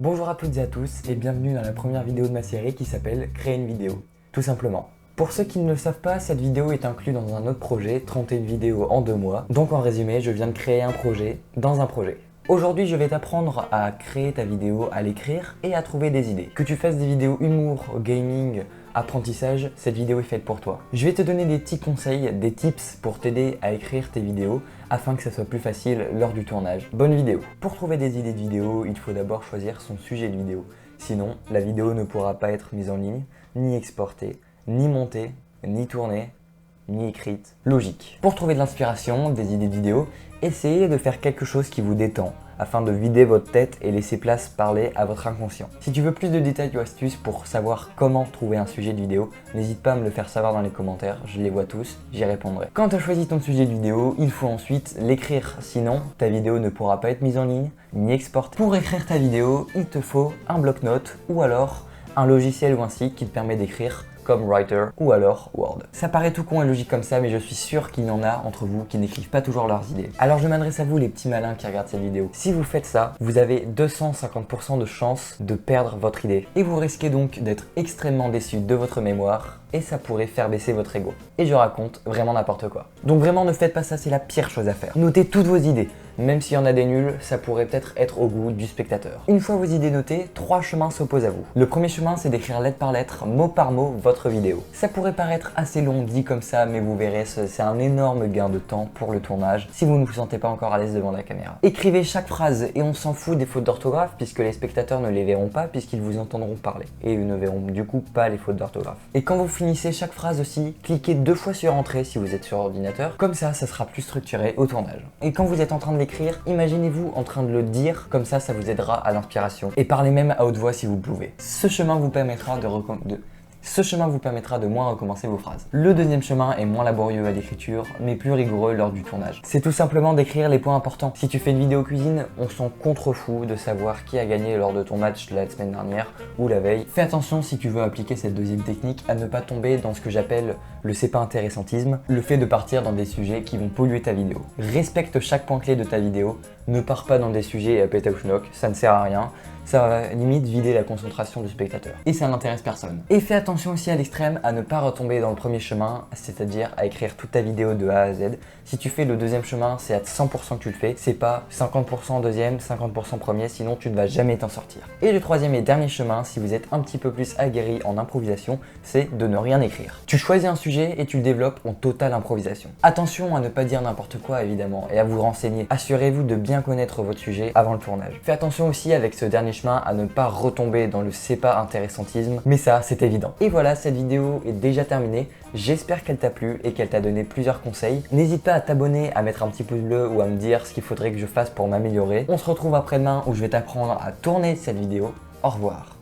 Bonjour à toutes et à tous et bienvenue dans la première vidéo de ma série qui s'appelle Créer une vidéo, tout simplement. Pour ceux qui ne le savent pas, cette vidéo est inclue dans un autre projet, 31 vidéos en 2 mois. Donc en résumé, je viens de créer un projet dans un projet. Aujourd'hui, je vais t'apprendre à créer ta vidéo, à l'écrire et à trouver des idées. Que tu fasses des vidéos humour, gaming, apprentissage, cette vidéo est faite pour toi. Je vais te donner des petits conseils, des tips pour t'aider à écrire tes vidéos afin que ça soit plus facile lors du tournage. Bonne vidéo! Pour trouver des idées de vidéos, il faut d'abord choisir son sujet de vidéo. Sinon, la vidéo ne pourra pas être mise en ligne, ni exportée, ni montée, ni tournée, ni écrite. Logique. Pour trouver de l'inspiration, des idées de vidéos, essayez de faire quelque chose qui vous détend, afin de vider votre tête et laisser place parler à votre inconscient. Si tu veux plus de détails ou astuces pour savoir comment trouver un sujet de vidéo, n'hésite pas à me le faire savoir dans les commentaires, je les vois tous, j'y répondrai. Quand tu as choisi ton sujet de vidéo, il faut ensuite l'écrire, sinon ta vidéo ne pourra pas être mise en ligne, ni exportée. Pour écrire ta vidéo, il te faut un bloc-notes ou alors un logiciel ou un site qui te permet d'écrire comme Writer ou alors Word. Ça paraît tout con et logique comme ça, mais je suis sûr qu'il y en a entre vous qui n'écrivent pas toujours leurs idées. Alors je m'adresse à vous les petits malins qui regardent cette vidéo. Si vous faites ça, vous avez 250% de chance de perdre votre idée. Et vous risquez donc d'être extrêmement déçu de votre mémoire et ça pourrait faire baisser votre ego. Et je raconte vraiment n'importe quoi. Donc vraiment ne faites pas ça, c'est la pire chose à faire. Notez toutes vos idées. Même s'il y en a des nuls, ça pourrait peut-être être au goût du spectateur. Une fois vos idées notées, 3 chemins s'opposent à vous. Le premier chemin, c'est d'écrire lettre par lettre, mot par mot, votre vidéo. Ça pourrait paraître assez long dit comme ça, mais vous verrez, c'est un énorme gain de temps pour le tournage si vous ne vous sentez pas encore à l'aise devant la caméra. Écrivez chaque phrase et on s'en fout des fautes d'orthographe puisque les spectateurs ne les verront pas puisqu'ils vous entendront parler. Et ils ne verront du coup pas les fautes d'orthographe. Et quand vous finissez chaque phrase aussi, cliquez 2 fois sur Entrée si vous êtes sur ordinateur. Comme ça sera plus structuré au tournage. Et quand vous êtes en train de l'écrire, imaginez-vous en train de le dire, comme ça vous aidera à l'inspiration. Et parlez même à haute voix si vous pouvez. Ce chemin vous permettra de moins recommencer vos phrases. Le deuxième chemin est moins laborieux à l'écriture, mais plus rigoureux lors du tournage. C'est tout simplement d'écrire les points importants. Si tu fais une vidéo cuisine, on s'en contrefout de savoir qui a gagné lors de ton match de la semaine dernière ou la veille. Fais attention si tu veux appliquer cette deuxième technique à ne pas tomber dans ce que j'appelle le c'est pas intéressantisme, le fait de partir dans des sujets qui vont polluer ta vidéo. Respecte chaque point clé de ta vidéo, ne pars pas dans des sujets à péta ou schnock, ça ne sert à rien. Ça va limite vider la concentration du spectateur. Et ça n'intéresse personne. Et fais attention aussi à l'extrême à ne pas retomber dans le premier chemin, c'est-à-dire à écrire toute ta vidéo de A à Z. Si tu fais le deuxième chemin, c'est à 100% que tu le fais. C'est pas 50% deuxième, 50% premier, sinon tu ne vas jamais t'en sortir. Et le troisième et dernier chemin, si vous êtes un petit peu plus aguerri en improvisation, c'est de ne rien écrire. Tu choisis un sujet et tu le développes en totale improvisation. Attention à ne pas dire n'importe quoi évidemment et à vous renseigner. Assurez-vous de bien connaître votre sujet avant le tournage. Fais attention aussi avec ce dernier chemin à ne pas retomber dans le c'est pas intéressantisme, mais ça c'est évident. Et voilà, cette vidéo est déjà terminée, j'espère qu'elle t'a plu et qu'elle t'a donné plusieurs conseils. N'hésite pas à t'abonner, à mettre un petit pouce bleu ou à me dire ce qu'il faudrait que je fasse pour m'améliorer. On se retrouve après-demain où je vais t'apprendre à tourner cette vidéo. Au revoir.